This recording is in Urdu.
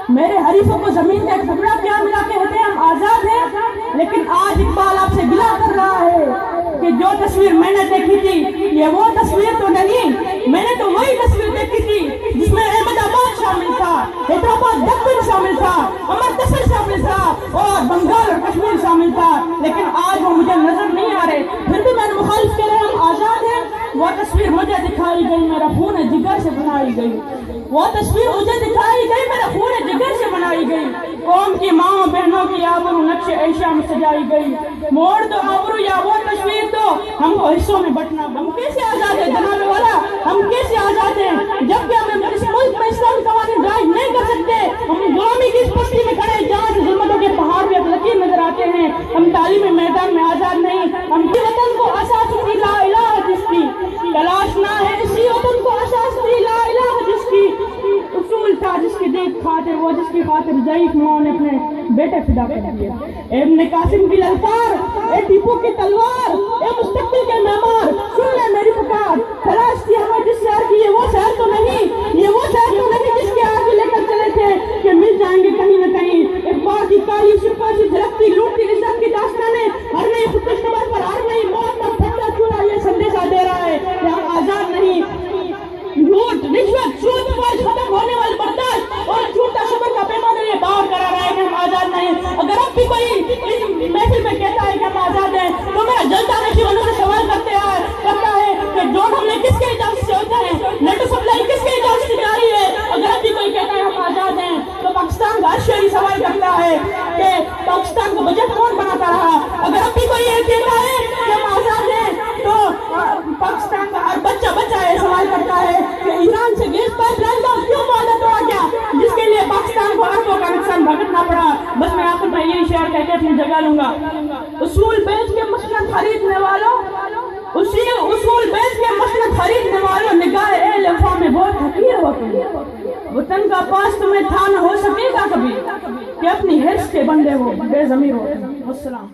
میرے حریفوں کو زمین کا ایک ٹکڑا پیار ملا کے ہوتے ہم آزاد ہیں، لیکن آج اقبال آپ سے گلا کر رہا ہے کہ جو تصویر میں نے دیکھی تھی یہ وہ تصویر تو نہیں، میں نے تو وہی تصویر دیکھی تھی جس میں احمد آباد شامل تھا، حیدرآباد دکن شامل تھا، امرتسر شامل تھا اور بنگال اور کشمیر شامل تھا، لیکن آج وہ مجھے نظر نہیں آ رہے، پھر بھی میں نے مخالف کہہ رہے ہم آزاد ہیں۔ وہ تصویر مجھے دکھائی گئی میرا خون جگر سے بنائی گئی، وہ تصویر مجھے دکھائی گئی میرا خون جگر سے بنائی گئی، قوم کی ماں بہنوں کی آبرو نقش عیشہ میں سجائی گئی، موڑ دو آبرو یا وہ تصویر دو ہم کو حصوں میں بٹنا، ہم کیسے آزاد ہیں جناب والا، ہم کیسے آزاد ہیں جبکہ ہم اس ملک میں اسلامی قوانین رائج نہیں کر سکتے، ہم غلامی کی اس پستی میں کھڑے جہاں سے ظلمتوں کے پہاڑ بھی لکیر نظر آتے ہیں، ہم تعلیمی میدان میں آزاد نہیں، ہم کی وطن کو اساس دی لا الہ جس کی تلاش نہ ہے، اسی وطن کو اساس دی لا الہ جس کی اصول تھا، جس کی دیکھ خاطر وہ جس کی خاطر ضعیف ماں نے اپنے بیٹے فدا کر دیے، ابن قاسم کی للکار، اے ٹیپو کی تلوار، اے مستقبل کے معمار سن لے میری پکار، تلاش کی ہمیں جس شہر کی یہ وہ شہر تو نہیں، یہ وہ شہر تو نہیں جس کے آگے لے کر چلے تھے کہ مل جائیں گے کہیں نہ کہیں، اقبال کی کالی شفا سے جھلکتی لوٹتی عزت کی داستانیں، ہر نئی خودکش نمبر پر ہر نئی موت کا پھٹا چولہا یہ سندیشہ دے رہا ہے کہ ہم آزاد نہیں، جھوٹ رشوت سود فوج ختم ہونے والی برداشت اور جھوٹا صبر کا پیمانہ یہ باور کرا رہا ہے کہ ہم آزاد نہیں۔ اگر اب بھی کوئی اس محفل میں کہتا ہے کہ ہم آزاد ہیں تو میرا جلتا نشیبانوں سے سوال کرتا ہے کہ ڈرون حملے کس کے اجازت سے ہوتے ہیں، نیٹو سپلائی کس کے اجازت سے جاری ہے؟ اگر اب بھی کوئی کہتا ہے ہم آزاد ہیں تو پاکستان کا ہر شہری سوال کرتا ہے کہ پاکستان کو بجٹ کون بناتا رہا؟ اگر اب بھی کوئی یہ کہتا ہے کہ ہم آزاد ہیں تو پاکستان کا ہر بچہ یہ سوال کرتا ہے کہ ایران سے گیس پائپ لائن کا کیوں معاہدہ توڑا گیا جس کے لیے پاکستان کو اربوں کا نقصان بھگتنا پڑا۔ بس میں آخر میں یہی شعر کہہ کے اپنی جگہ لوں گا، اصول بیچ کے مسند خریدنے والوں، اصول بیچ کے مسند خریدنے والوں، نگاہ اہل وفا میں بہت حقیر ہو تم، وطن کا پاس تمہیں تھا نہ ہو سکے گا کبھی کہ اپنی حرص کے بندے ہو بے ضمیر ہو تم۔ السلام۔